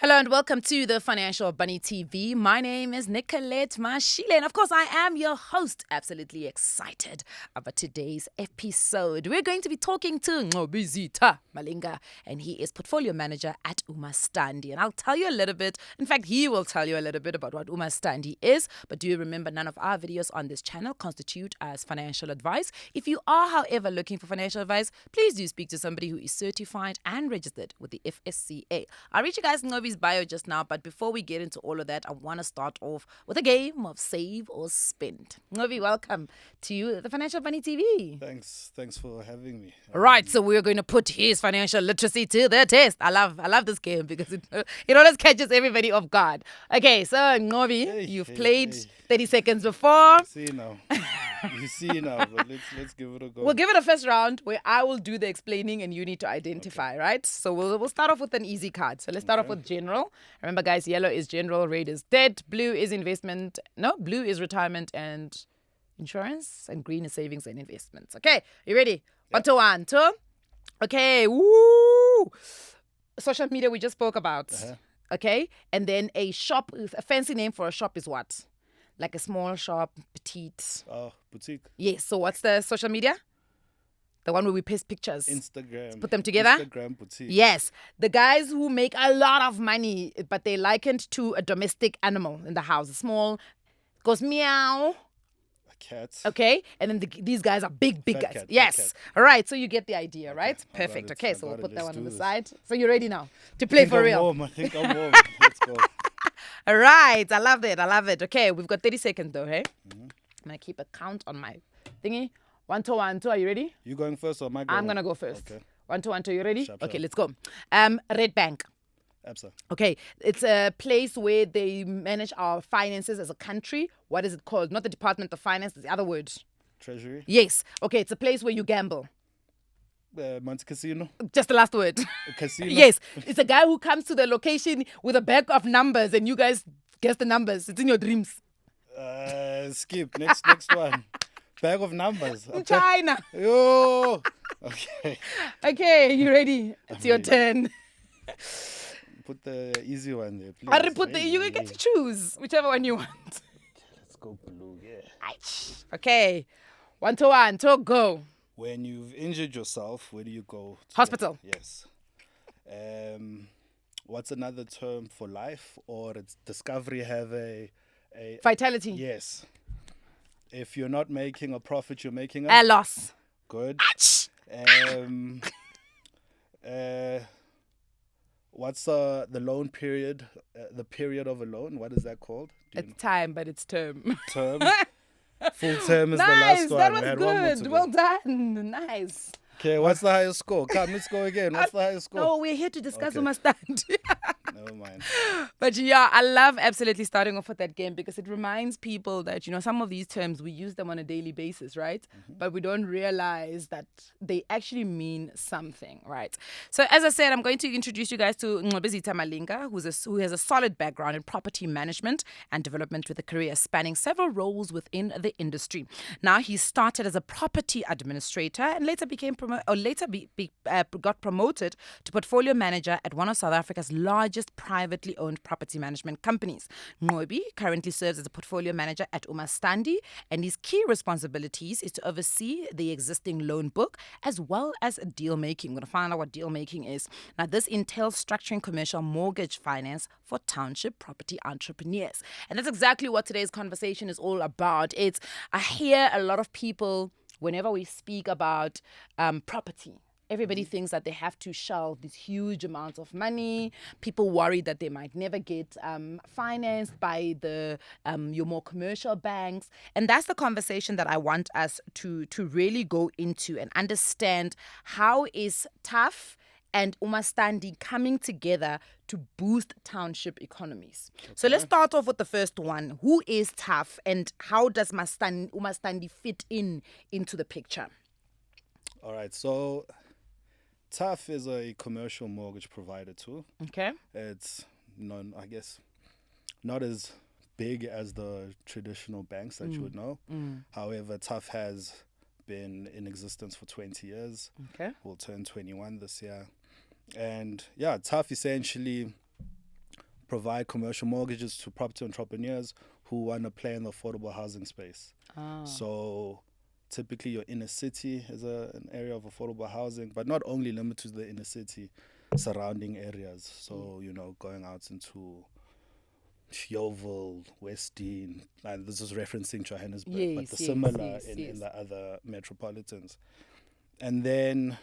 Hello and welcome to the Financial Bunny TV. My name is Nicolette Mashile and of course I am your host. Absolutely excited about today's episode. We're going to be talking to Nqobi Malinga and he is portfolio manager at uMaStandi. And I'll tell you a little bit, in fact he will tell you a little bit about what uMaStandi is. But do remember none of our videos on this channel constitute as financial advice. If you are however looking for financial advice, please do speak to somebody who is certified and registered with the FSCA. I'll read you guys Nqobi's bio just now, but before we get into all of that, I want to start off with a game of save or spend. Nqobi, welcome to the Financial Bunny TV. Thanks for having me. Right, so we're going to put his financial literacy to the test. I love this game because it always catches everybody off guard. Okay, so Nqobi, you've played 30 seconds before. You see now, but let's give it a go. We'll give it a first round where I will do the explaining and you need to identify, right? So we'll start off with an easy card. So let's start off with general. Remember, guys, yellow is general, red is debt, blue is investment. No, blue is retirement and insurance, and green is savings and investments. Okay, you ready? Yep. One, two. Okay, woo! Social media we just spoke about. Okay, and then a shop, a fancy name for a shop is what? Like a small shop, petite. Oh, boutique. Yes. So what's the social media? The one where we paste pictures. Instagram. Let's put them together. Instagram boutique. Yes. The guys who make a lot of money, but they likened to a domestic animal in the house. Small, goes meow. A cat. Okay. And then these guys are big Fat guys. cat, yes. cat. All right. So you get the idea, Okay, right? I got Perfect. it, Okay. I So we'll got put it. that Let's one on the do this. side. So you're ready now to play for real. I think I'm warm. Let's go. All right. I love it. Okay. We've got 30 seconds though, hey? I'm going to keep a count on my thingy. 1, 2, 1, 2. Are you ready? You going first or am I going? I'm going to go first. Okay. 1, 2, 1, 2. You ready? Sharp. Okay, let's go. Red Bank. Absa. Okay, it's a place where they manage our finances as a country. What is it called? Not the Department of Finance, it's the other word. Treasury. Yes. Okay, it's a place where you gamble. Monte Casino. Just the last word. A casino. Yes. It's a guy who comes to the location with a bag of numbers and you guys guess the numbers. It's in your dreams. Skip. Next one. Bag of numbers. Okay. China. Yo. Okay. Okay, you ready? It's your turn. Put the easy one there, please. You get to choose whichever one you want. Let's go blue. Yeah. Okay. 1, 2, 1, 2, go. When you've injured yourself, where do you go? Hospital. Yes. What's another term for life? Or it's Discovery have a Vitality. Yes. If you're not making a profit, you're making A loss. Good. What's the loan period? The period of a loan. What is that called? It's time, but it's term. Term. Full term is Nice, the last one. that We was had one more to good. go. Well done. Nice. Okay, what's the highest score? Come, let's go again. What's the highest score? No, we're here to discuss Okay. uMaStandi. Never mind. But yeah, I love absolutely starting off with that game because it reminds people that, some of these terms, we use them on a daily basis, right? But we don't realize that they actually mean something, right? So as I said, I'm going to introduce you guys to Nqobi Malinga, who has a solid background in property management and development with a career spanning several roles within the industry. Now, he started as a property administrator and later got promoted to portfolio manager at one of South Africa's largest privately owned property management companies. Nqobi currently serves as a portfolio manager at uMaStandi, and his key responsibilities is to oversee the existing loan book as well as deal making. We're going to find out what deal making is. Now, this entails structuring commercial mortgage finance for township property entrepreneurs. And that's exactly what today's conversation is all about. I hear a lot of people, whenever we speak about property, everybody thinks that they have to shell these huge amounts of money. People worry that they might never get financed by your more commercial banks. And that's the conversation that I want us to really go into and understand how is TAF and uMaStandi coming together to boost township economies. Okay. So let's start off with the first one. Who is TAF and how does uMaStandi fit into the picture? All right, so TAF is a commercial mortgage provider too. Okay. It's not as big as the traditional banks that you would know. However, TAF has been in existence for 20 years. Okay. We'll turn 21 this year. And yeah, TAF essentially provide commercial mortgages to property entrepreneurs who want to play in the affordable housing space. So typically your inner city is an area of affordable housing, but not only limited to the inner city, surrounding areas. So, going out into Yeoville, Westdean, and this is referencing Johannesburg, but the similar in the other metropolitans. And then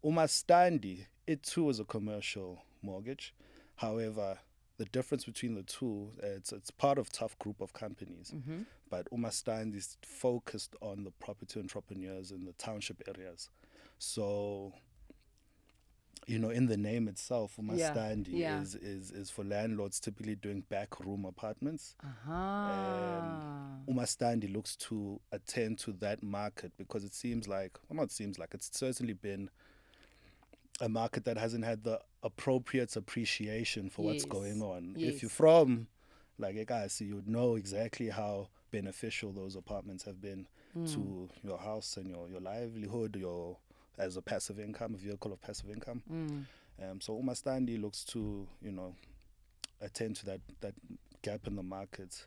uMaStandi, it too is a commercial mortgage. However, the difference between the two, it's part of Tough group of companies, but uMaStandi is focused on the property entrepreneurs in the township areas. So, in the name itself, uMaStandi is for landlords typically doing back room apartments. uMaStandi looks to attend to that market because it's certainly been a market that hasn't had the appropriate appreciation for what's going on. If you're from Ekasi, you would know exactly how beneficial those apartments have been to your house and your livelihood, as a passive income, a vehicle of passive income. So uMaStandi looks to, attend to that gap in the market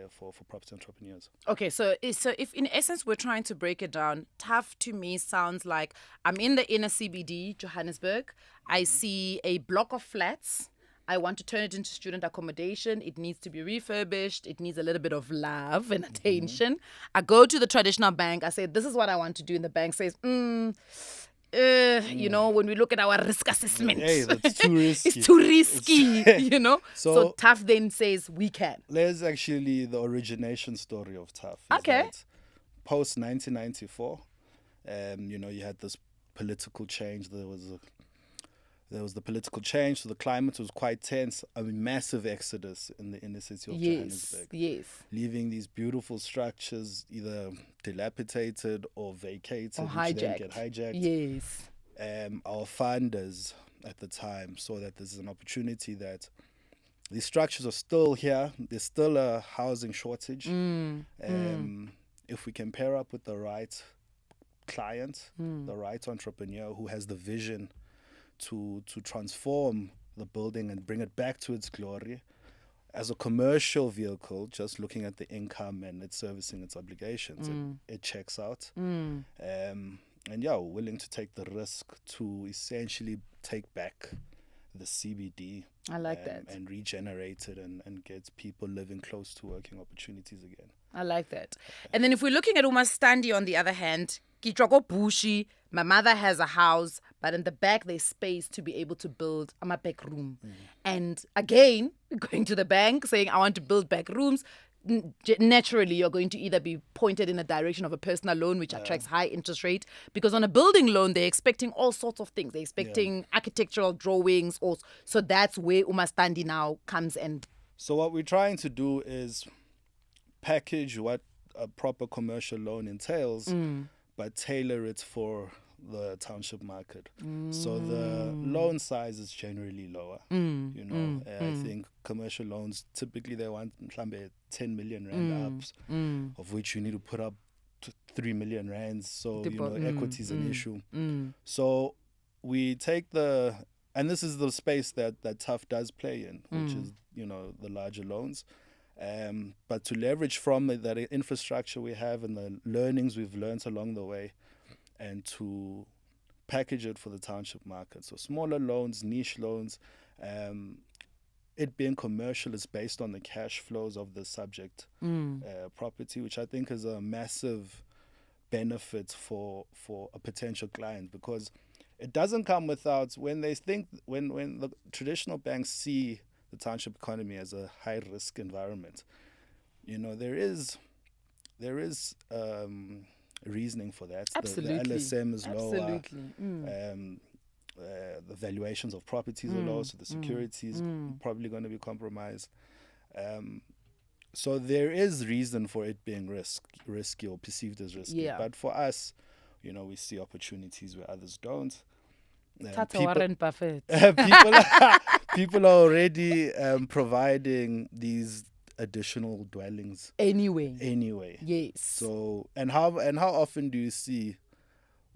for property entrepreneurs. Okay, so if in essence we're trying to break it down, Tough to me sounds like I'm in the inner CBD, Johannesburg. I see a block of flats. I want to turn it into student accommodation. It needs to be refurbished. It needs a little bit of love and attention. I go to the traditional bank. I say, this is what I want to do. And the bank says, when we look at our risk assessment, hey, that's too risky. It's too risky, So Tough then says, we can. There's actually the origination story of Tough. Okay. Post 1994, you had this political change. There was the political change, so the climate was quite tense. I mean, massive exodus in the inner city of Johannesburg. Yes. Leaving these beautiful structures either dilapidated or vacated, or which then get hijacked. Yes. Our funders at the time saw that this is an opportunity that these structures are still here. There's still a housing shortage. If we can pair up with the right client, the right entrepreneur who has the vision to transform the building and bring it back to its glory as a commercial vehicle, just looking at the income and it's servicing its obligations, it checks out. Willing to take the risk to essentially take back the CBD. I like that. And regenerate it and get people living close to working opportunities again. I like that. And then if we're looking at uMaStandi on the other hand, Kitroko Bushi, my mother has a house, but in the back there's space to be able to build a back room. And again, going to the bank saying, I want to build back rooms. Naturally, you're going to either be pointed in a direction of a personal loan, which attracts high interest rate, because on a building loan, they're expecting all sorts of things. They're expecting architectural drawings. So that's where uMaStandi now comes in. So what we're trying to do is package what a proper commercial loan entails, but tailor it for the township market. So the loan size is generally lower. I think commercial loans, typically they want 10 million rand ups, of which you need to put up to 3 million rands. So, equity is an issue. So we take and this is the space that Tough does play in, which is, the larger loans. But to leverage from that infrastructure we have and the learnings we've learned along the way, and to package it for the township market. So smaller loans, niche loans, it being commercial is based on the cash flows of the subject property, which I think is a massive benefit for a potential client, because it doesn't come without, when the traditional banks see the township economy as a high risk environment, there is reasoning for that. Absolutely. The LSM is lower. Absolutely. The valuations of properties are low, so the security is probably going to be compromised. So there is reason for it being risky or perceived as risky. Yeah. But for us, we see opportunities where others don't. Warren Buffett. People are already providing these additional dwellings Anyway. Yes. So and how often do you see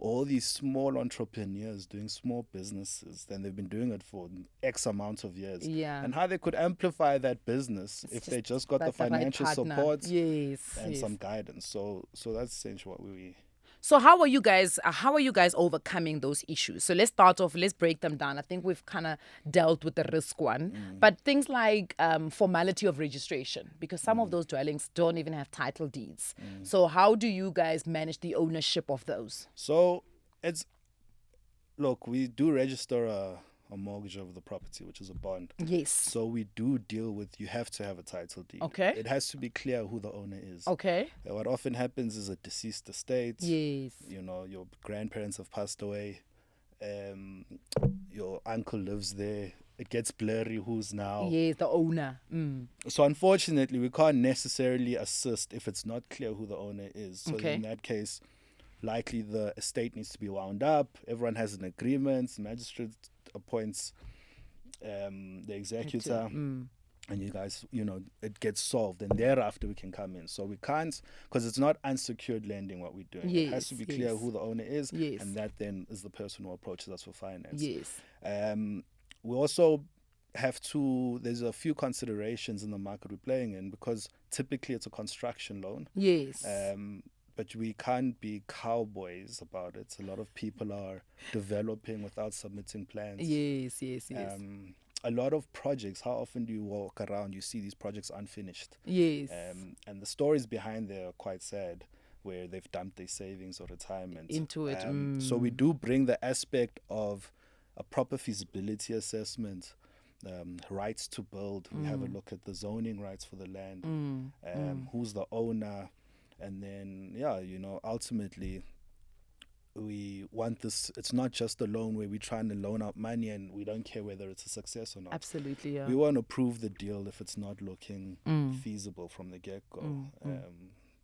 all these small entrepreneurs doing small businesses, and they've been doing it for X amount of years. Yeah. And how they could amplify that business if they just got the right financial partner. support Yes. and yes. some guidance. So that's essentially what we. So how are you guys overcoming those issues? So let's start off, let's break them down. I think we've kind of dealt with the risk one, but things like formality of registration, because some of those dwellings don't even have title deeds. So how do you guys manage the ownership of those? So look, we do register a mortgage over the property, which is a bond. Yes. So we do deal with, you have to have a title deed. Okay. It has to be clear who the owner is. Okay. What often happens is a deceased estate. Yes. You know, your grandparents have passed away. Your uncle lives there. It gets blurry who's now. Yes, the owner. So unfortunately, we can't necessarily assist if it's not clear who the owner is. So Okay. in that case, likely the estate needs to be wound up. Everyone has an agreement. The magistrate appoints the executor. And you guys, it gets solved, and thereafter we can come in. So we can't, because it's not unsecured lending what we're doing. It has to be clear who the owner is, and that then is the person who approaches us for finance. Yes. We also have to, there's a few considerations in the market we're playing in, because typically it's a construction loan. Yes. But we can't be cowboys about it. A lot of people are developing without submitting plans. Yes. A lot of projects, how often do you walk around, you see these projects unfinished? Yes. And the stories behind there are quite sad, where they've dumped their savings or retirement into it. So we do bring the aspect of a proper feasibility assessment, rights to build. We have a look at the zoning rights for the land, who's the owner, and then, ultimately, we want this. It's not just a loan where we're trying to loan out money and we don't care whether it's a success or not. Absolutely, yeah. We want to prove the deal if it's not looking feasible from the get-go.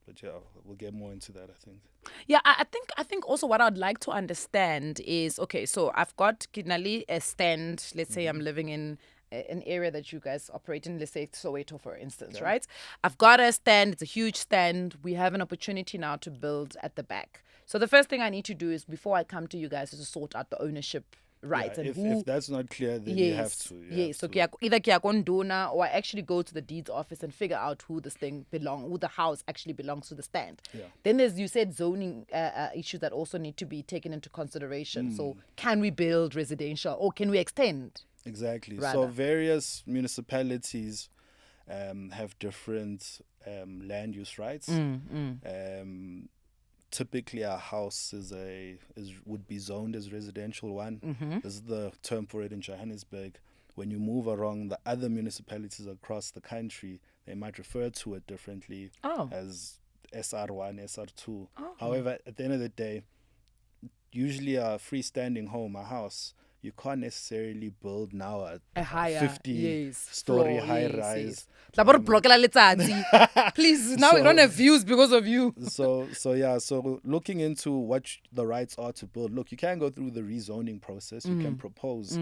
But yeah, we'll get more into that, I think. Yeah, I think also what I'd like to understand is, okay, so I've got Kinali a stand. Let's say I'm living in an area that you guys operate in, let's say Soweto, for instance, right? I've got a stand. It's a huge stand. We have an opportunity now to build at the back. So the first thing I need to do is, before I come to you guys, is to sort out the ownership rights. Yeah, and if that's not clear, then you have to. So either Kiakondona, or I actually go to the deeds office and figure out who the house actually belongs to the stand. Yeah. Then, as you said, zoning issues that also need to be taken into consideration. So can we build residential, or can we extend? Exactly. Rather. So various municipalities have different land use rights. Typically, a house would be zoned as residential one. This is the term for it in Johannesburg. When you move around the other municipalities across the country, they might refer to it differently as SR1, SR2. However, at the end of the day, usually a freestanding home, a house, you can't necessarily build now a higher 50-story high-rise. Please, now we don't have views because of you. So looking into what the rights are to build, look, you can go through the rezoning process. You can propose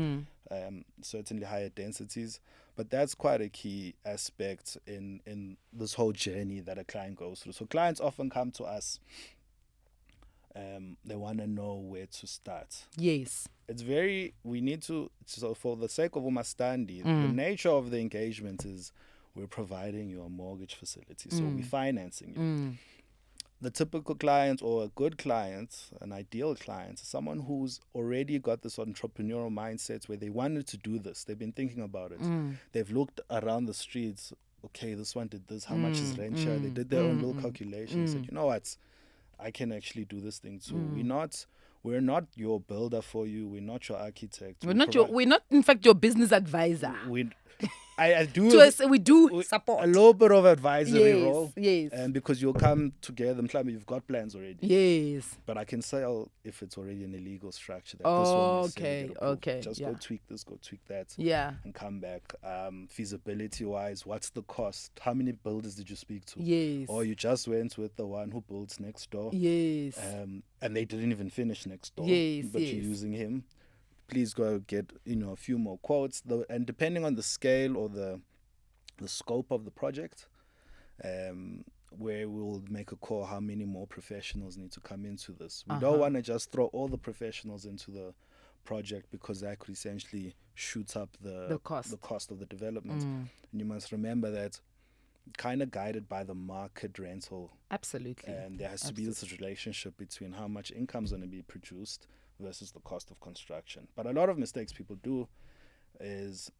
certainly higher densities, but that's quite a key aspect in this whole journey that a client goes through. So clients often come to us. They want to know where to start. Yes. So for the sake of uMaStandi, the nature of the engagement is we're providing you a mortgage facility. So we're financing you. The typical client, or a good client, an ideal client, is someone who's already got this entrepreneurial mindset where they wanted to do this. They've been thinking about it. They've looked around the streets. Okay, this one did this. How much is rent share? They did their own little calculations. Said, you know what? I can actually do this thing too. We're not your builder for you. We're not your architect. We're not in fact your business advisor. I do. We do support a little bit of advisory role. Yes. Because you'll come together and you've got plans already. Yes. But I can sell if it's already an illegal structure. That Okay. Just go tweak this, go tweak that. Yeah. And come back. Feasibility wise, what's the cost? How many builders did you speak to? Yes. Or you just went with the one who builds next door. Yes. And they didn't even finish next door. Yes. But you're using him. Please go get a few more quotes. And depending on the scale or the scope of the project, where we'll make a call how many more professionals need to come into this. We don't want to just throw all the professionals into the project, because that could essentially shoot up the cost of the development. And you must remember that kind of guided by the market rental. Absolutely. And there has to be this relationship between how much income is going to be produced versus the cost of construction. But a lot of mistakes people do is,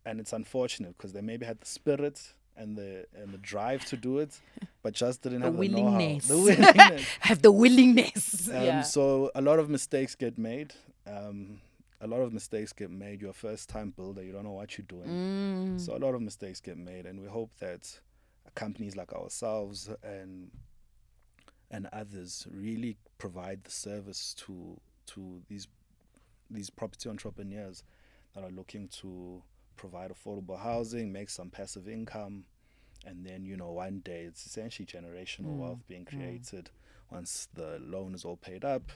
and it's unfortunate because they maybe had the spirit and the drive to do it, but just didn't have the know-how. The willingness. Have the willingness. So a lot of mistakes get made. You're a first-time builder. You don't know what you're doing. So a lot of mistakes get made, and we hope that companies like ourselves and others really provide the service to these property entrepreneurs that are looking to provide affordable housing, make some passive income, and then, one day it's essentially generational wealth being created once the loan is all paid up.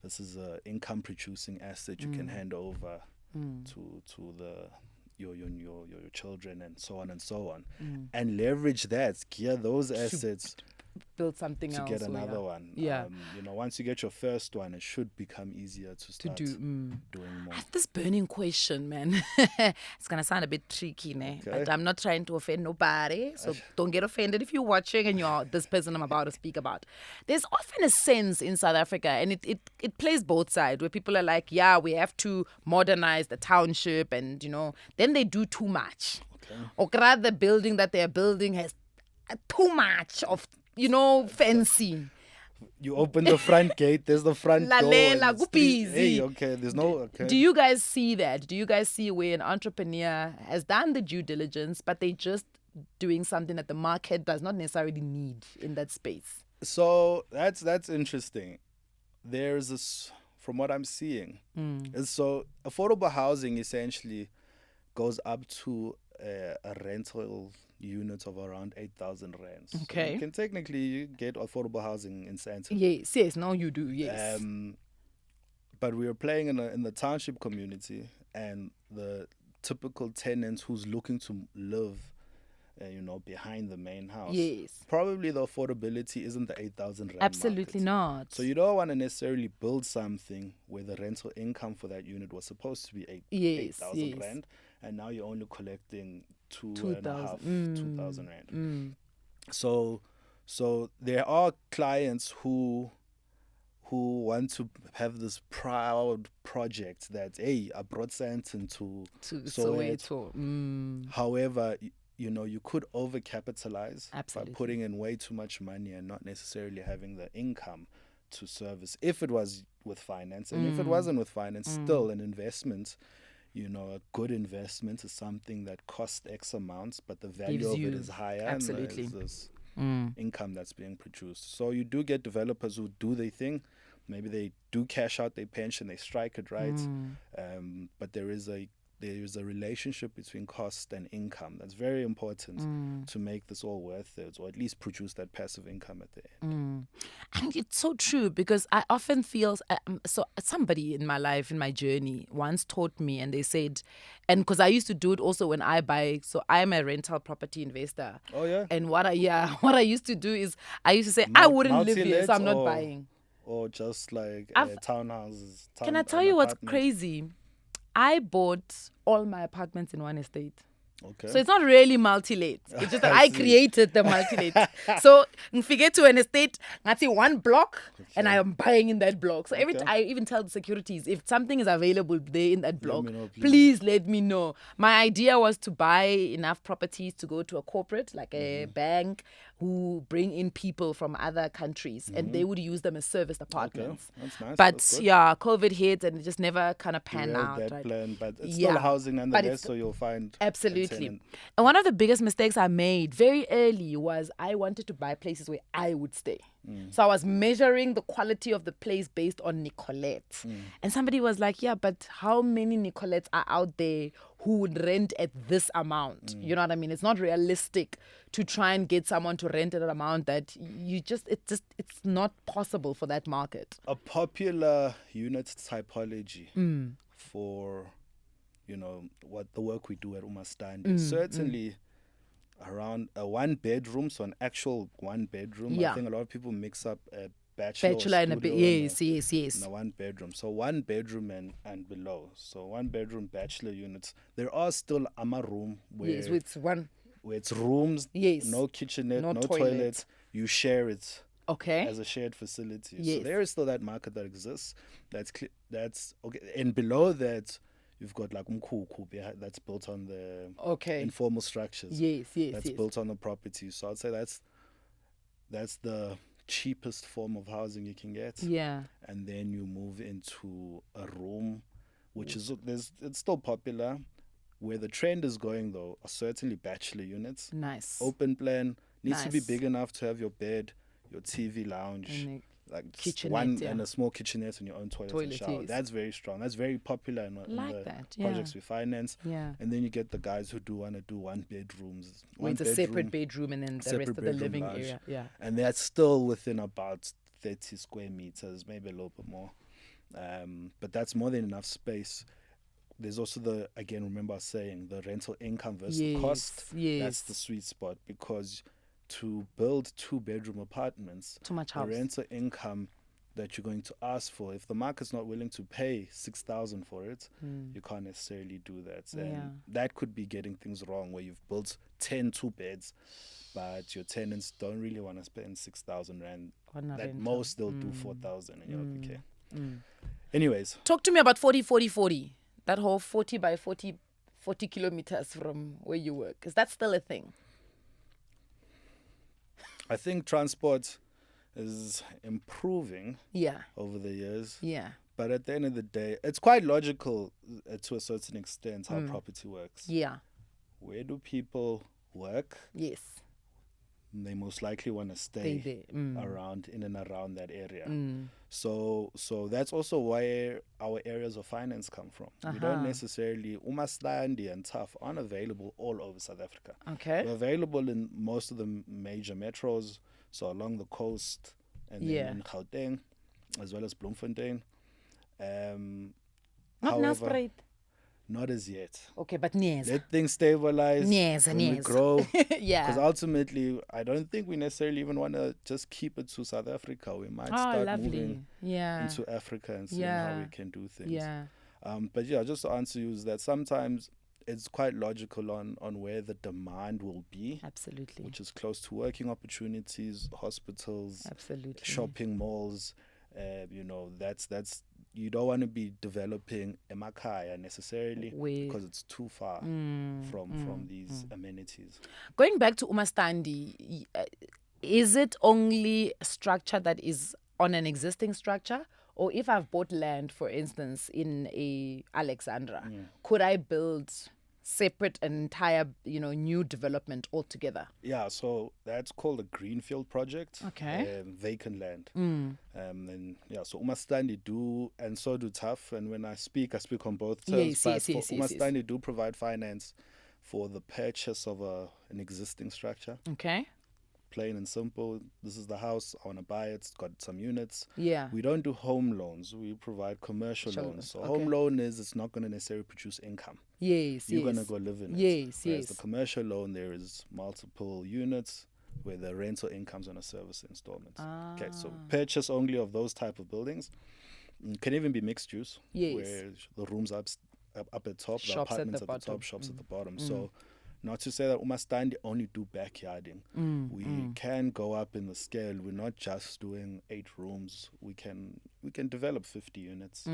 This is an income producing asset you can hand over to your children, and so on and so on, and leverage that, gear those assets, build something else to get another one. Once you get your first one, it should become easier to start doing more. This burning question, man. It's gonna sound a bit tricky, but I'm not trying to offend nobody, so don't get offended if you're watching and you're this person I'm about to speak about. There's often a sense in South Africa, and it plays both sides, where people are like, yeah, we have to modernize the township, and then they do too much. Or rather, the building that they're building has too much of fancy. You open the front gate, there's the front door. There's no. Do you guys see that? Do you guys see where an entrepreneur has done the due diligence, but they just doing something that the market does not necessarily need in that space? So that's interesting. There's this, from what I'm seeing, so affordable housing essentially goes up to a rental unit of around 8,000 rands. Okay. So you can technically get affordable housing in Sandton. Yes, no, you do, yes. But we are playing in the township community, and the typical tenant who's looking to live, behind the main house. Yes. Probably the affordability isn't the 8,000 rand. Absolutely market. not. So you don't want to necessarily build something where the rental income for that unit was supposed to be 8,000 rand, and now you're only collecting 2,500 rand. So there are clients who want to have this proud project that, hey, I brought Sandton to Soweto. However, you could overcapitalize by putting in way too much money and not necessarily having the income to service, if it was with finance. And if it wasn't with finance, still an investment, a good investment is something that costs X amounts, but the value of it is higher. Absolutely. And there's this income that's being produced. So you do get developers who do their thing. Maybe they do cash out their pension, they strike it right. But there is a relationship between cost and income that's very important to make this all worth it, or at least produce that passive income at the end. And it's so true, because I often feel, so somebody in my life, in my journey, once taught me, and they said, and because I used to do it also when I buy, so I'm a rental property investor. Oh yeah. And what I used to do is, I used to say, I wouldn't live here, so I'm not buying. Or just like townhouses. Can I tell you what's crazy? I bought all my apartments in one estate. Okay. So it's not really multi-let. It's just that I created the multi-let. So if you get to an estate, I see one block, and I am buying in that block. So I even tell the securities, if something is available there in that block, please let me know. My idea was to buy enough properties to go to a corporate, like a bank, who bring in people from other countries, and they would use them as serviced apartments. Okay. That's nice. But That's good. COVID hit, and it just never kind of panned out. That plan, but it's still housing nonetheless, so you'll find absolutely. And one of the biggest mistakes I made very early was I wanted to buy places where I would stay. So I was measuring the quality of the place based on Nicolette. And somebody was like, yeah, but how many Nicolettes are out there who would rent at this amount? You know what I mean? It's not realistic to try and get someone to rent at an amount that it's not possible for that market. A popular unit typology for what the work we do at uMaStandi, certainly around a 1 bedroom, so an actual 1 bedroom. Yeah. I think a lot of people mix up a bachelor And a bit. Yes, yes. and a 1 bedroom. So 1 bedroom and below. So 1 bedroom bachelor units. There are still ama room Yes, with one. where it's rooms, Yes. no kitchenette, No no toilet. toilet. You share it Okay. as a shared facility. Yes. So there is still that market that exists. That's okay. And below that, you've got like umkhukhu that's built on the Okay. informal structures. Yes, That's built on the property. So I'd say that's the cheapest form of housing you can get. Yeah. And then you move into a room, which is it's still popular. Where the trend is going though are certainly bachelor units. Nice. Open plan, needs to be Nice. big enough to have your bed, your TV lounge, And like kitchenette, yeah. and a small kitchenette and your own toilet and shower. yes. That's very strong. That's very popular in Like the that, yeah. projects we finance. Yeah. And then you get the guys who do want to do 1 bedrooms. With a separate bedroom and then the separate rest of the bedroom living lounge. area. Yeah. And that's still within about 30 square meters, maybe a little bit more. But that's more than enough space. There's also remember I was saying the rental income versus the cost. Yes. That's the sweet spot, because to build 2 bedroom apartments, Too much the house. rental income that you're going to ask for, if the market's not willing to pay 6,000 for it, you can't necessarily do that. And that could be getting things wrong, where you've built 10 2-beds, but your tenants don't really want to spend 6,000 rand. At rental. most they'll do 4,000, and you're like, okay. Anyways, Talk to me about 40-40-40. That whole 40 by 40 kilometers from where you work. Is that still a thing? I think transport is improving Yeah. over the years. Yeah. But at the end of the day, it's quite logical to a certain extent how property works. Yeah. Where do people work? Yes. They most likely want to stay there. around, in and around that area. So that's also where our areas of finance come from. We don't necessarily, uMaStandi and Tough aren't available all over South Africa. Okay. We're available in most of the major metros, so along the coast, and then in Gauteng, as well as Bloemfontein. Not However, Nelspruit. not as yet. Okay, but Nies. Let things stabilize. When we grow. Yeah. Because ultimately, I don't think we necessarily even want to just keep it to South Africa. We might start moving into Africa and seeing how we can do things. Yeah. But yeah, just to answer you is that sometimes it's quite logical on where the demand will be. Absolutely. Which is close to working opportunities, hospitals, Absolutely. shopping malls. That's you don't want to be developing Emakaya necessarily because it's too far from these amenities. Going back to uMaStandi, is it only structure that is on an existing structure? Or if I've bought land, for instance, in a Alexandra, could I build separate an entire, new development altogether? Yeah, so that's called a Greenfield project. Okay. Vacant land. So uMaStandi do, and so do Tough. And when I speak on both terms. Yes. uMaStandi do provide finance for the purchase of an existing structure. Okay. Plain and simple. This is the house. I want to buy it. It's got some units. Yeah. We don't do home loans. We provide commercial loans. So home loan it's not going to necessarily produce income. Yes. You're going to go live in it. Yes. Whereas the commercial loan, there is multiple units where the rental income's on a service installment. Okay, so purchase only of those type of buildings. Can even be mixed use. Yes. Where the rooms up at the top, Shops the apartments at the top, shops at the bottom. So not to say that uMaStandi only do backyarding. We can go up in the scale. We're not just doing 8 rooms. We can develop 50 units.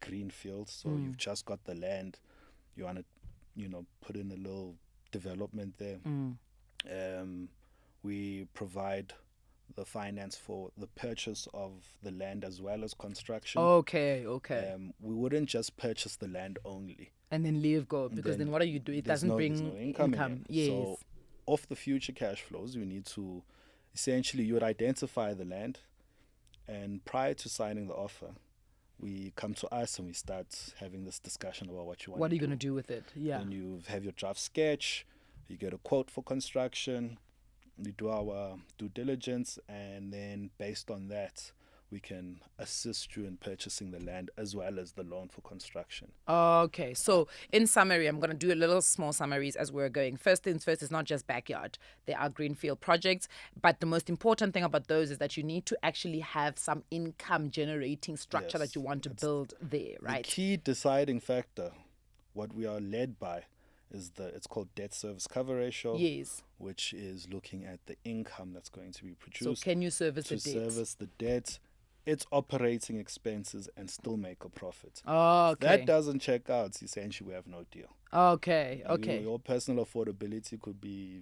Greenfield. So you've just got the land. You want to, put in a little development there. We provide the finance for the purchase of the land as well as construction. Okay. We wouldn't just purchase the land only. And then leave go, because then what do you do? It doesn't bring no income. Yes. So off the future cash flows, you need to, essentially, you would identify the land, and prior to signing the offer, we come to us and we start having this discussion about what you want. What are you going to do with it? Yeah. And you have your draft sketch, you get a quote for construction, we do our due diligence, and then based on that, we can assist you in purchasing the land as well as the loan for construction. Okay, so in summary, I'm going to do a little small summaries as we're going. First things first, it's not just backyard. There are greenfield projects, but the most important thing about those is that you need to actually have some income generating structure Yes, that you want to build there, right? The key deciding factor, what we are led by, is it's called debt service cover ratio. Yes. Which is looking at the income that's going to be So produced can you service to the debt? service the debt, its operating expenses, and still make a profit. Oh, If that doesn't check out, essentially we have no deal. Okay, okay. Your personal affordability could be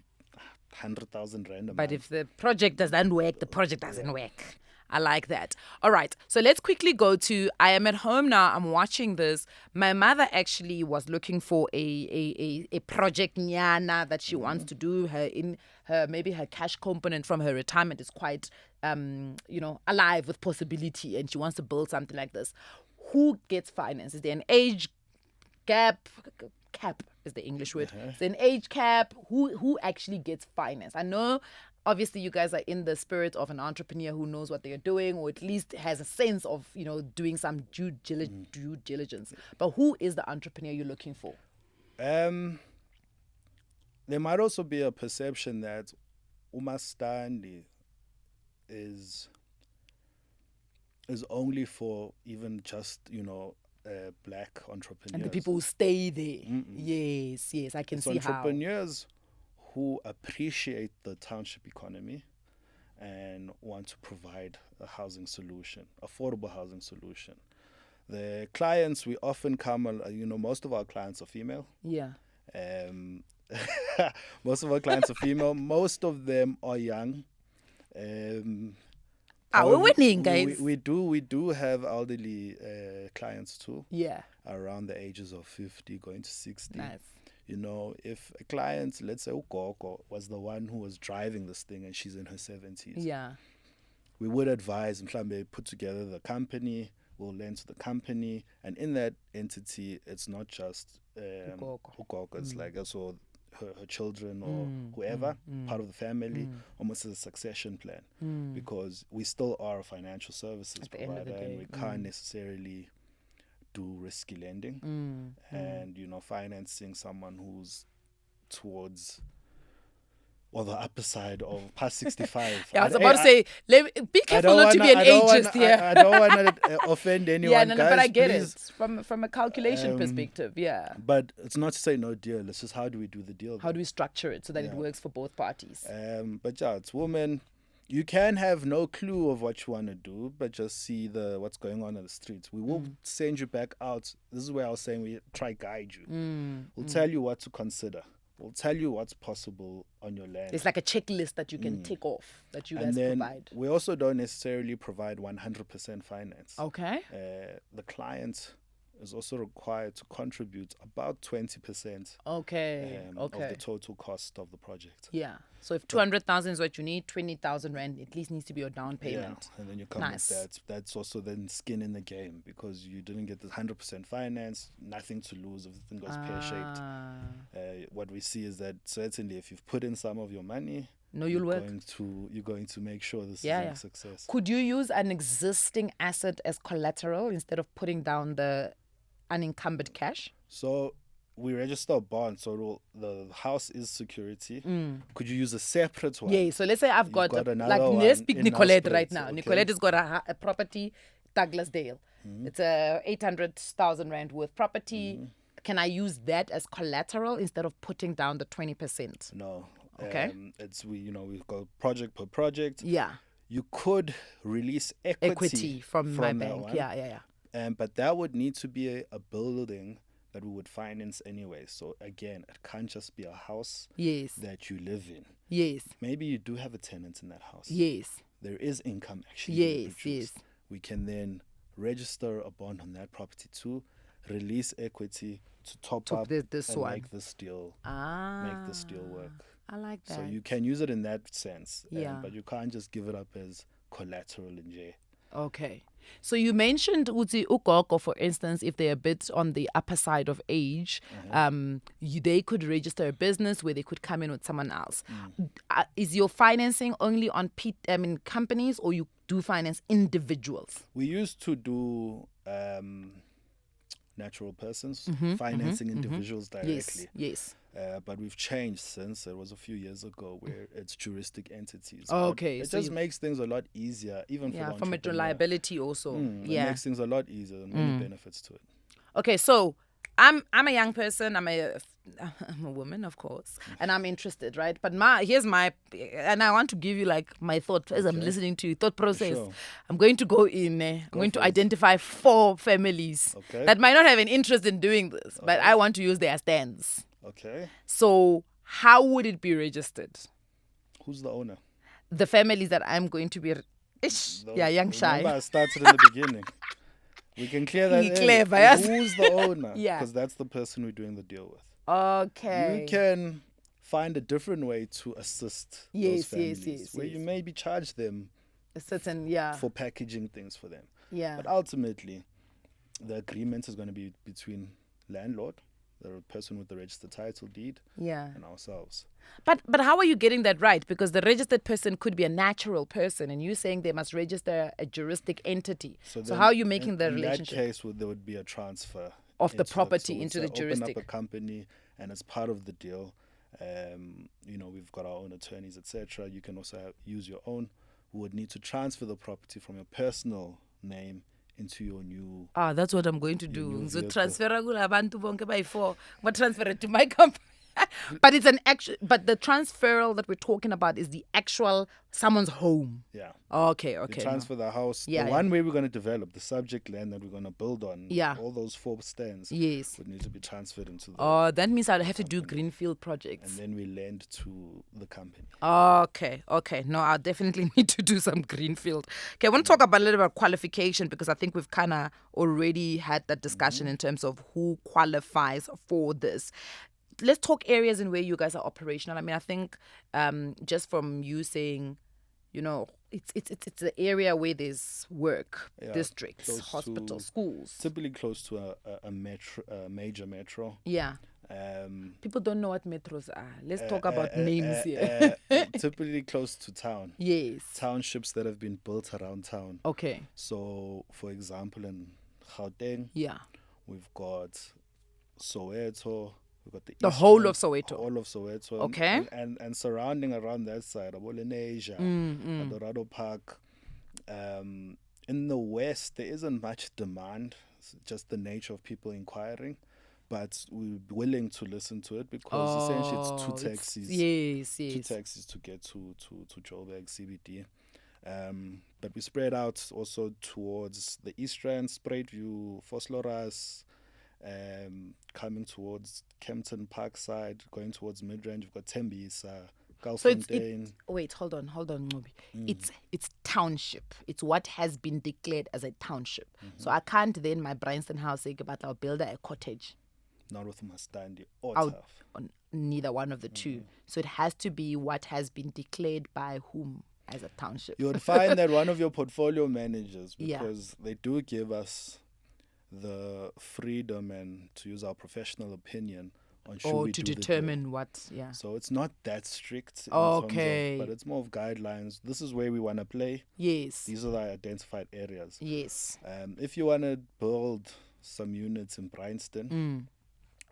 100,000 rand a But month. if the project doesn't work, the project doesn't work. I like that. All right. So let's quickly go to, I am at home now. I'm watching this. My mother actually was looking for a project nyana that she wants to do. Maybe her cash component from her retirement is quite, alive with possibility, and she wants to build something like this. Who gets finance? Is there an age gap? Cap is the English word. Is there an age cap? Who actually gets finance? I know obviously you guys are in the spirit of an entrepreneur who knows what they're doing, or at least has a sense of, doing some due diligence. But who is the entrepreneur you're looking for? There might also be a perception that uMaStandi is only for even just, black entrepreneurs. And the people who stay there. Yes, I can it's see how. Entrepreneurs who appreciate the township economy and want to provide a housing solution, affordable housing solution. The clients we often come, most of our clients are female. Yeah. Most of our clients are female. Most of them are young. We're winning, guys. We do have elderly clients too. Yeah. Around the ages of 50, going to 60. Nice. If a client, let's say uGogo, was the one who was driving this thing and she's in her 70s. Yeah. We would advise mhlambe put together the company, we'll lend to the company, and in that entity, it's not just uGogo. It's like also her children or whoever, part of the family, almost as a succession plan. Because we still are a financial services provider and we can't necessarily do risky lending and financing someone who's towards the upper side of past 65. Yeah, I was about to say, be careful not to be an ageist here. I don't want to offend anyone. Yeah, guys, but I get please. it from a calculation perspective. Yeah. But it's not to say no deal. It's just how do we do the deal? How do we structure it so that it works for both parties? But yeah, it's women. You can have no clue of what you want to do, but just see what's going on in the streets. We will send you back out. This is where I was saying we try guide you. We'll tell you what to consider. We'll tell you what's possible on your land. It's like a checklist that you can tick off that you guys provide. We also don't necessarily provide 100% finance. Okay. The client is also required to contribute about 20% of the total cost of the project. Yeah. So if 200,000 is what you need, 20,000 rand at least needs to be your down payment. Yeah, and then you come with that. That's also then skin in the game because you didn't get the 100% finance, nothing to lose if the thing goes pear-shaped. What we see is that certainly if you've put in some of your money, you're going to make sure this is a success. Could you use an existing asset as collateral instead of putting down the unencumbered cash? So we register a bond, so the house is security. Could you use a separate one? Yeah, so let's say I've got let's speak Nicolette right now. Okay. Nicolette has got a property, Douglasdale. It's a 800,000 rand worth property. Can I use that as collateral instead of putting down the 20%? No. Okay. We've got project per project. Yeah. You could release equity from my bank. Yeah. But that would need to be a building that we would finance anyway. So again, it can't just be a house that you live in. Yes. Maybe you do have a tenant in that house. Yes. There is income actually. Yes. We can then register a bond on that property too, release equity to top up this and one. make this deal work. I like that. So you can use it in that sense. Yeah. But you can't just give it up as collateral in J. Okay. So you mentioned uGogo, for instance, if they're a bit on the upper side of age, they could register a business where they could come in with someone else. Is your financing only on companies, or do finance individuals? We used to do natural persons, financing individuals directly. Yes. But we've changed since. It was a few years ago where it's juristic entities. Okay, But it so just makes things a lot easier, even for the from a entrepreneur. liability also. It makes things a lot easier and many benefits to it. Okay, so I'm a young person. I'm a woman, of course, and I'm interested, right? But and I want to give you like my thought as I'm listening to your thought process. Sure. I'm going to go in. I'm going to identify 4 families that might not have an interest in doing this, but I want to use their stands. Okay. So how would it be registered? Who's the owner? The families that I'm going to be. Young shy. Remember, I started in the beginning. We can clear that in. Clever, yes. Who's the owner? Yeah. Because that's the person we're doing the deal with. Okay. You can find a different way to assist those families where you maybe charge them a certain, for packaging things for them. Yeah. But ultimately, the agreement is going to be between landlord, the person with the registered title deed, and ourselves. But how are you getting that right? Because the registered person could be a natural person, and you're saying they must register a juristic entity. So how are you making the relationship? In that case, there would be a transfer of the property into the juristic. Open up a company, and as part of the deal, we've got our own attorneys, etc. You can also use your own. We would need to transfer the property from your personal name into your new. That's what I'm going to do. So transfer it to my company. But it's but the transferal that we're talking about is the actual someone's home. Yeah. Okay. You transfer the house. The one way we're going to develop, the subject land that we're going to build on. Yeah. All those 4 stands. Yes. Would need to be transferred into the. That means I'll have to do Greenfield projects. And then we lend to the company. Okay. No, I'll definitely need to do some Greenfield. Okay, I want to talk about a little bit about qualification, because I think we've kind of already had that discussion in terms of who qualifies for this. Let's talk areas in where you guys are operational. I mean, I think just from you saying, it's the area where there's work, districts, hospitals, schools. Typically close to a major metro. Yeah. People don't know what metros are. Let's talk about names here. Typically close to town. Yes. Townships that have been built around town. Okay. So, for example, in Gauteng, we've got Soweto. We've got the whole of Soweto. All of Soweto. Okay. And surrounding around that side, Abolenesia, Adorado Park. In the west, there isn't much demand. It's just the nature of people inquiring. But we're willing to listen to it, because essentially it's 2 taxis. Yes. 2 taxis to get to Joburg CBD. But we spread out also towards the East Rand, Spruitview, Vosloorus, coming towards Kempton Parkside, going towards Midrand. You've got Tembisa, Galfontein. Wait, hold on, Nqobi. It's township. It's what has been declared as a township. So I can't then my Bryanston house say, but I'll build a cottage. Not with uMaStandi or Tough. Neither one of the two. So it has to be what has been declared by whom as a township. You would find that one of your portfolio managers, because they do give us the freedom and to use our professional opinion on should we to do determine the deal. what. So it's not that strict. Terms of, but it's more of guidelines. This is where we want to play. Yes. These are the identified areas. Yes. If you want to build some units in Bryanston,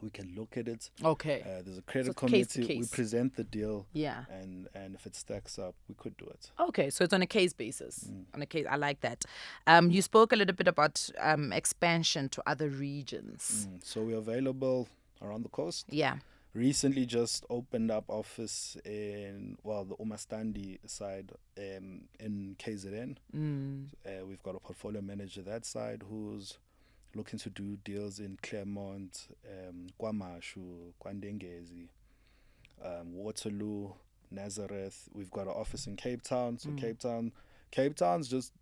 we can look at it. Okay. There's a credit committee. We present the deal. Yeah. And if it stacks up, we could do it. Okay, so it's on a case basis. On a case, I like that. You spoke a little bit about expansion to other regions. So we're available around the coast. Yeah. Recently just opened up office in, the uMaStandi side in KZN. We've got a portfolio manager that side who's looking to do deals in Claremont, KwaMashu, KwaNdengezi, Waterloo, Nazareth. We've got an office in Cape Town. So Cape Town's just,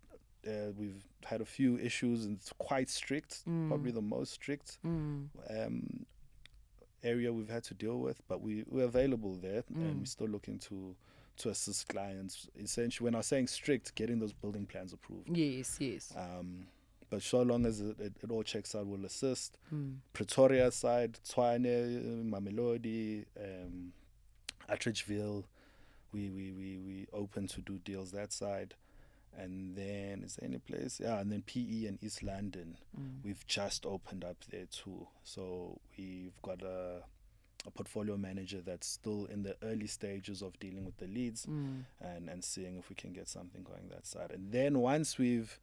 we've had a few issues, and it's quite strict, probably the most strict area we've had to deal with. But we're available there, and we're still looking to assist clients. Essentially, when I was saying strict, getting those building plans approved. Yes. But so long as it all checks out, we'll assist. Pretoria side, Tshwane, Mamelodi, Atteridgeville, we open to do deals that side. And then, is there any place? Yeah, and then PE and East London. We've just opened up there too. So we've got a portfolio manager that's still in the early stages of dealing with the leads and seeing if we can get something going that side. And then once we've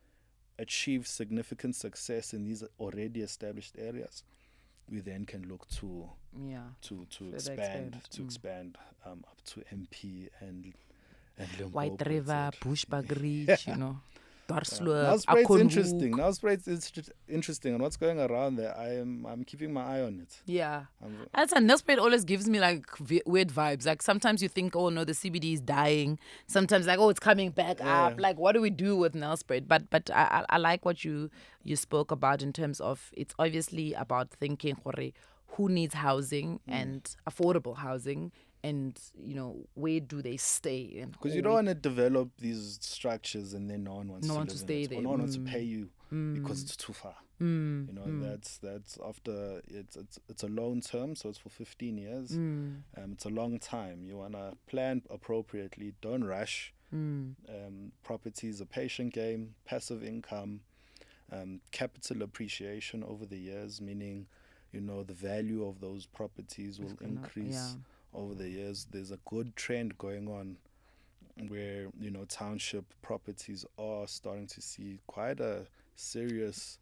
achieved significant success in these already established areas, we then can look to expand up to MP and White Limpopo, River, etc. Bushbuck Ridge, Dwarsloop, Nelspruit's interesting. Akonhoek. Nelspruit's interesting, and what's going around there, I'm keeping my eye on it. Yeah. I'm- That's and Nelspruit always gives me like weird vibes. Like sometimes you think, oh no, the CBD is dying. Sometimes like, oh, it's coming back up. Like, what do we do with Nelspruit? But I like what you spoke about in terms of it's obviously about thinking, who needs housing and affordable housing, and where do they stay? Because you don't want to develop these structures and then no one wants to live in stay it, there. or no one wants to pay you because it's too far. That's after it's a long term, so it's for 15 years. It's a long time. You want to plan appropriately. Don't rush. Property is a patient game. Passive income, capital appreciation over the years, meaning the value of those properties will increase over the years. There's a good trend going on where township properties are starting to see quite a serious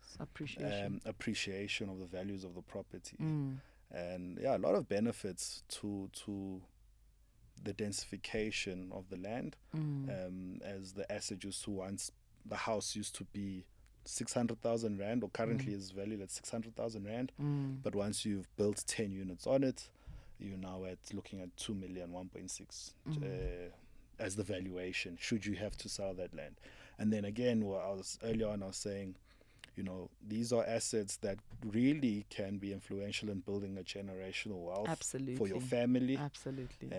appreciation of the values of the property, and a lot of benefits to the densification of the land, as the asset used to once the house used to be 600,000 rand, or currently is valued at 600,000 rand. But once you've built 10 units on it, you're now looking at 2 million, 1.6 as the valuation, should you have to sell that land. And then again, earlier on I was saying, these are assets that really can be influential in building a generational wealth for your family. Absolutely.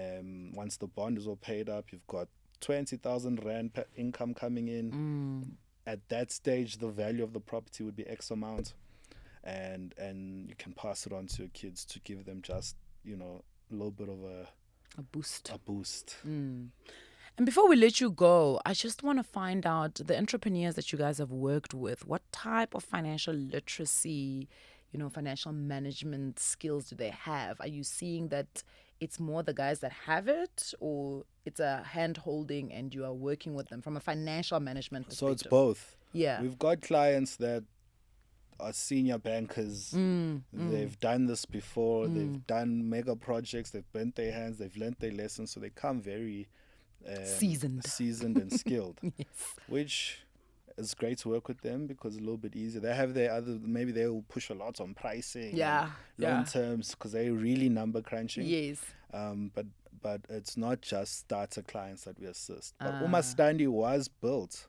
Once the bond is all paid up, you've got 20,000 rand per income coming in. At that stage, the value of the property would be X amount, and you can pass it on to your kids to give them just a little bit of a boost. And before we let you go, I just want to find out the entrepreneurs that you guys have worked with, what type of financial literacy, financial management skills do they have? Are you seeing that it's more the guys that have it, or it's a hand holding and you are working with them from a financial management perspective? So it's both. Yeah. We've got clients that are senior bankers. They've done this before. They've done mega projects. They've bent their hands. They've learned their lessons. So they come very seasoned and skilled, which is great to work with them because it's a little bit easier. They have their maybe they will push a lot on pricing, loan terms, because they're really number crunching. Yes. But it's not just starter clients that we assist. But uMaStandi was built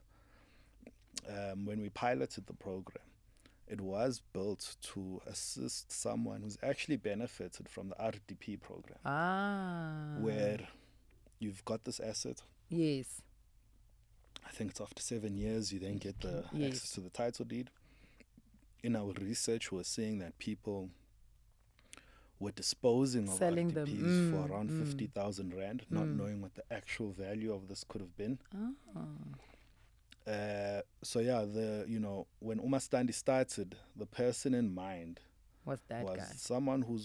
when we piloted the program. It was built to assist someone who's actually benefited from the RDP program, where you've got this asset. Yes. I think it's after 7 years you then get the access to the title deed. In our research, we're seeing that people were disposing of Selling RDPs for around 50,000 rand, not knowing what the actual value of this could have been. When uMaStandi started, the person in mind was guy. Someone who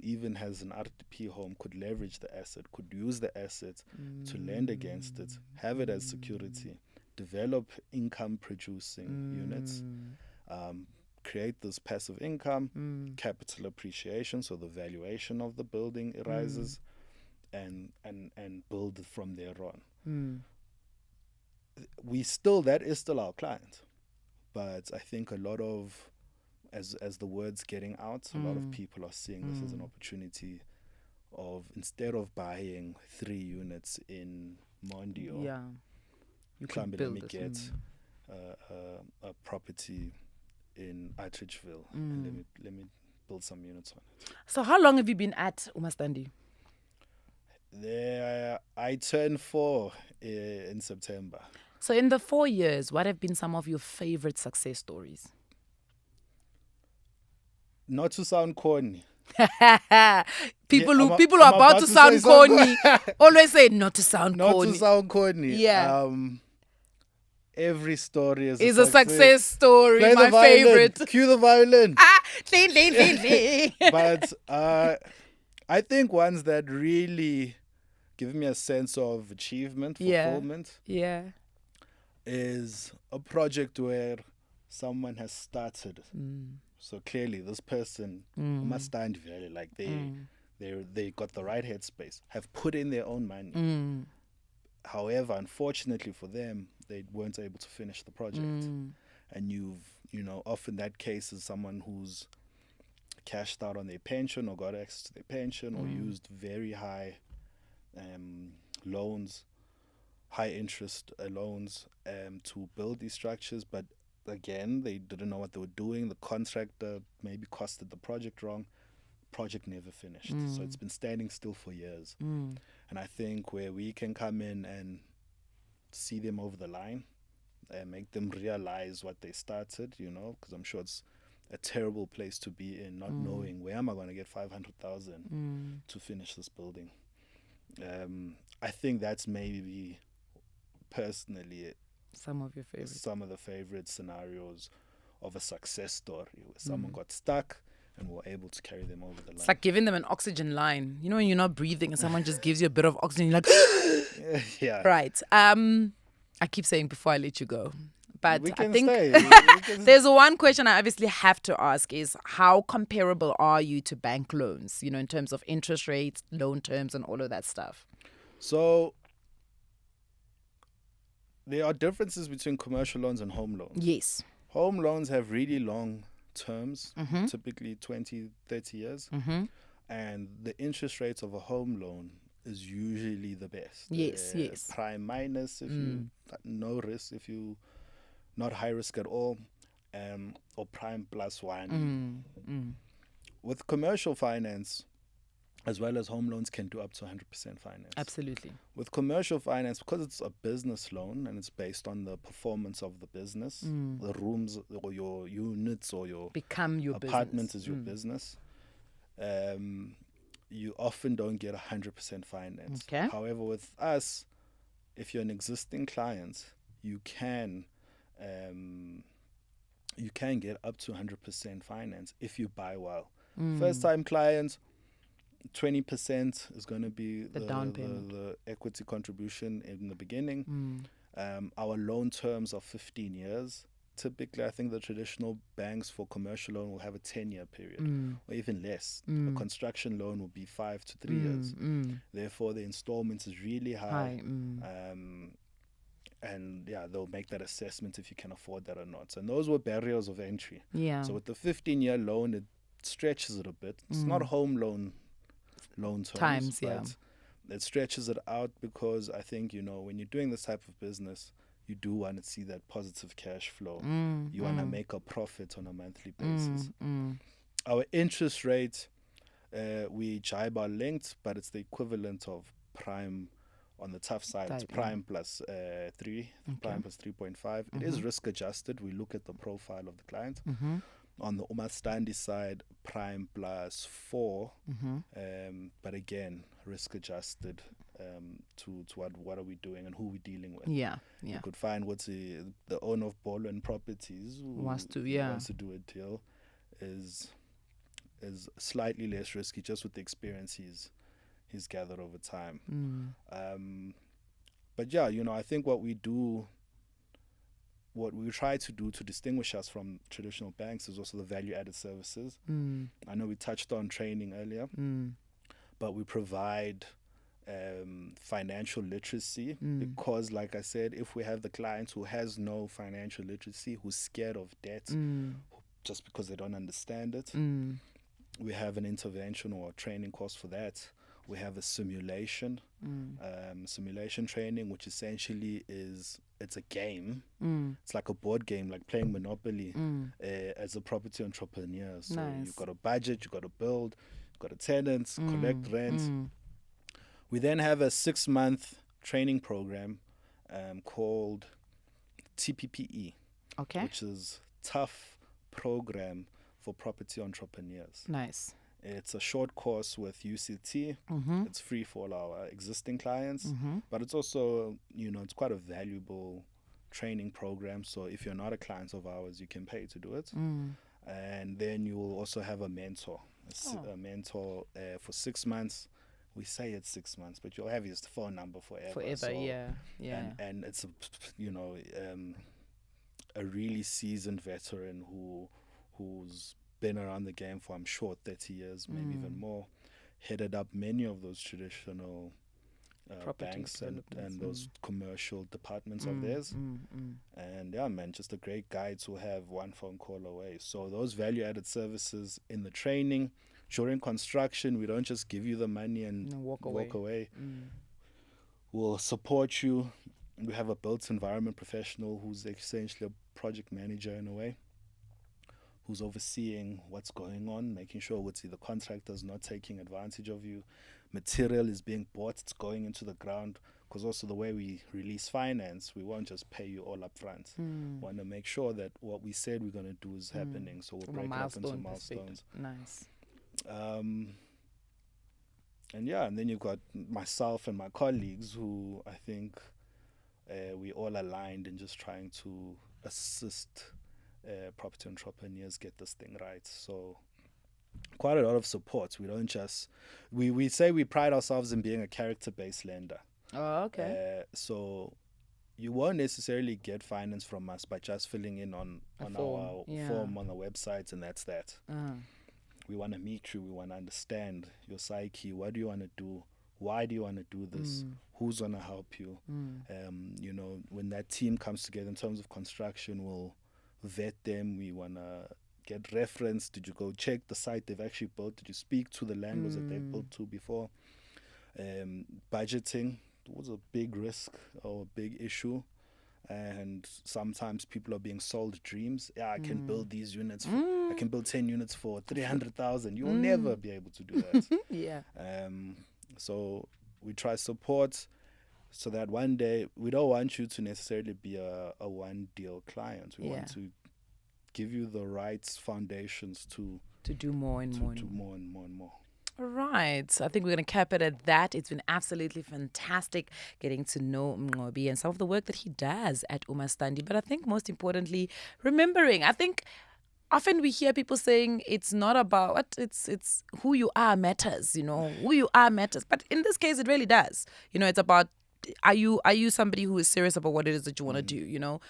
even has an RDP home, could leverage the asset, could use the asset to lend against it, have it as security, develop income producing units, create this passive income, capital appreciation, so the valuation of the building rises, and build from there on. That is still our client, but I think a lot of, as the word's getting out, a lot of people are seeing this as an opportunity of, instead of buying 3 units in Mondio, you can build let me get a property in Atteridgeville and let me build some units on it. So how long have you been at uMaStandi? I turned 4 in September. So in the 4 years, what have been some of your favorite success stories? Not to sound corny. People who are about to sound corny always say not to sound corny. Not to sound corny. Yeah. every story is Is a success story, Play my the violin. favorite. Cue the violin. Ding, ding, ding, ding. But I think ones that really give me a sense of achievement, fulfillment, Yeah. is a project where someone has started. So clearly, this person must stand very like they got the right headspace, have put in their own money. However, unfortunately for them, they weren't able to finish the project. And often that case is someone who's cashed out on their pension or got access to their pension or used very high loans, high interest loans to build these structures. But again, they didn't know what they were doing. The contractor maybe costed the project wrong. Project never finished. So it's been standing still for years. And I think where we can come in and see them over the line and make them realize what they started, because I'm sure it's a terrible place to be in, not knowing where am I going to get 500,000 to finish this building. I think that's maybe personally Some of your favorites. some of the favorite scenarios of a success story where someone got stuck and were able to carry them over the line. It's like giving them an oxygen line. You know when you're not breathing and someone just gives you a bit of oxygen, you're like, Yeah. right. I keep saying before I let you go. But We I can think stay. there's one question I obviously have to ask is how comparable are you to bank loans, in terms of interest rates, loan terms and all of that stuff? So there are differences between commercial loans and home loans. Yes. Home loans have really long terms, typically 20, 30 years. And the interest rates of a home loan is usually the best. Yes, yes. Prime minus if you no risk, if you not high risk at all, or prime plus one. With commercial finance, as well as home loans, can do up to 100% finance. Absolutely. With commercial finance, because it's a business loan and it's based on the performance of the business, the rooms or your units or your Become your apartment business. is your business, you often don't get 100% finance. Okay. However, with us, if you're an existing client, you can get up to 100% finance if you buy well. First time clients, 20% is going to be The down payment. the equity contribution in the beginning. Our loan terms are 15 years. Typically, I think the traditional banks for commercial loan will have a 10-year period or even less. A construction loan will be 5 to 3 years. Therefore, the installments is really high. And yeah, they'll make that assessment if you can afford that or not. And those were barriers of entry. Yeah. So with the 15-year loan, it stretches it a bit. It's not home loan terms, yeah. but it stretches it out because I think, when you're doing this type of business, you do want to see that positive cash flow. You want to make a profit on a monthly basis. Our interest rate, we JIBAR linked, but it's the equivalent of prime on the tough side. It's prime plus 3, prime plus 3.5. It is risk adjusted. We look at the profile of the client. On the uMaStandi side, prime plus 4, but again, risk adjusted to what are we doing and who we're dealing with. Yeah. You could find what's the owner of Bolo and Properties who wants to do a deal is slightly less risky just with the experience he's gathered over time. But yeah, I think what we try to do to distinguish us from traditional banks is also the value-added services. I know we touched on training earlier, but we provide financial literacy because, like I said, if we have the client who has no financial literacy, who's scared of debt just because they don't understand it, we have an intervention or a training course for that. We have a simulation training, which essentially it's a game. It's like a board game, like playing Monopoly as a property entrepreneur. So you've got a budget, you've got to build, you've got a tenant, collect rent. We then have a 6-month training program called TPPE, which is Tough Program for Property Entrepreneurs. Nice. It's a short course with UCT. It's free for all our existing clients, but it's also, it's quite a valuable training program. So if you're not a client of ours, you can pay to do it. And then you will also have a mentor, a mentor for 6 months. We say it's 6 months, but you'll have his phone number forever. Forever, so, yeah. And it's a really seasoned veteran who's been around the game for, I'm sure, 30 years, maybe even more. Headed up many of those traditional banks and those commercial departments of theirs. And yeah, man, just a great guy to have one phone call away. So those value-added services in the training, during construction, we don't just give you the money and walk away. We'll support you. We have a built environment professional who's essentially a project manager in a way, who's overseeing what's going on, making sure the contractor's not taking advantage of you. Material is being bought, it's going into the ground, because also the way we release finance, we won't just pay you all up front. We want to make sure that what we said we're going to do is happening, so we'll break it up into milestones. Nice. And then you've got myself and my colleagues who I think we all aligned in just trying to assist property entrepreneurs get this thing right. So quite a lot of support. We don't just we say we pride ourselves in being a character-based lender. Oh, okay. So you won't necessarily get finance from us by just filling in on our form on the website, and that's that. We want to meet you. We want to understand your psyche. What do you want to do? Why do you want to do this? Who's going to help you? When that team comes together in terms of construction, we'll vet them. We want to get reference. Did you go check the site they've actually built? Did you speak to the landlords that they've built to before? Budgeting was a big risk or a big issue. And sometimes people are being sold dreams. Yeah, I can build these units. I can build 10 units for 300,000. You'll never be able to do that. So we try support so that one day we don't want you to necessarily be a one deal client. We want to give you the right foundations to do more and more. All right. I think we're going to cap it at that. It's been absolutely fantastic getting to know Nqobi and some of the work that he does at uMaStandi. But I think most importantly, remembering, I think often we hear people saying it's not about it's who you are matters, who you are matters. But in this case, it really does. It's about, are you somebody who is serious about what it is that you want to do,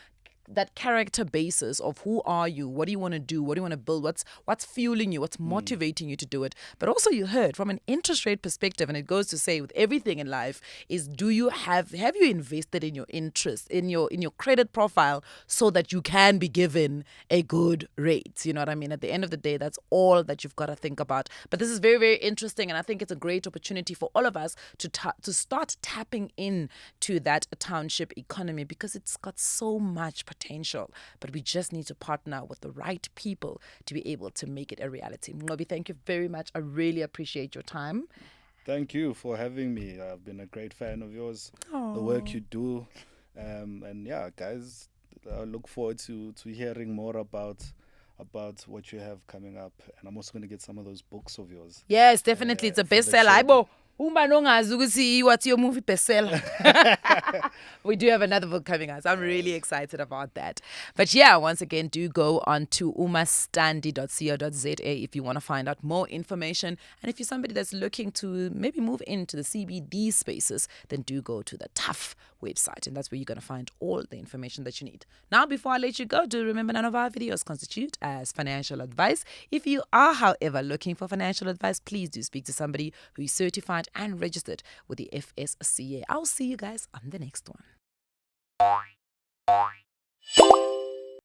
that character basis of who are you, what do you want to do, what do you want to build, what's fueling you, what's motivating you to do it. But also you heard from an interest rate perspective, and it goes to say with everything in life is, do you have you invested in your interest, in your credit profile, so that you can be given a good rate? You know what I mean? At the end of the day, that's all that you've got to think about. But this is very, very interesting, and I think it's a great opportunity for all of us to start tapping into that township economy, because it's got so much potential, but we just need to partner with the right people to be able to make it a reality. Nqobi, thank you very much. I really appreciate your time. Thank you for having me. I've been a great fan of yours, the work you do. And yeah, guys, I look forward to hearing more about what you have coming up. And I'm also going to get some of those books of yours. Yes, definitely. It's a bestseller. What's your movie bestseller? We do have another book coming out, so I'm really excited about that. But yeah, once again, do go on to umastandi.co.za if you want to find out more information. And if you're somebody that's looking to maybe move into the CBD spaces, then do go to the Tough website, and that's where you're going to find all the information that you need. Now, before I let you go, do remember none of our videos constitute as financial advice. If you are, however, looking for financial advice, please do speak to somebody who is certified and registered with the FSCA. I'll see you guys on the next one.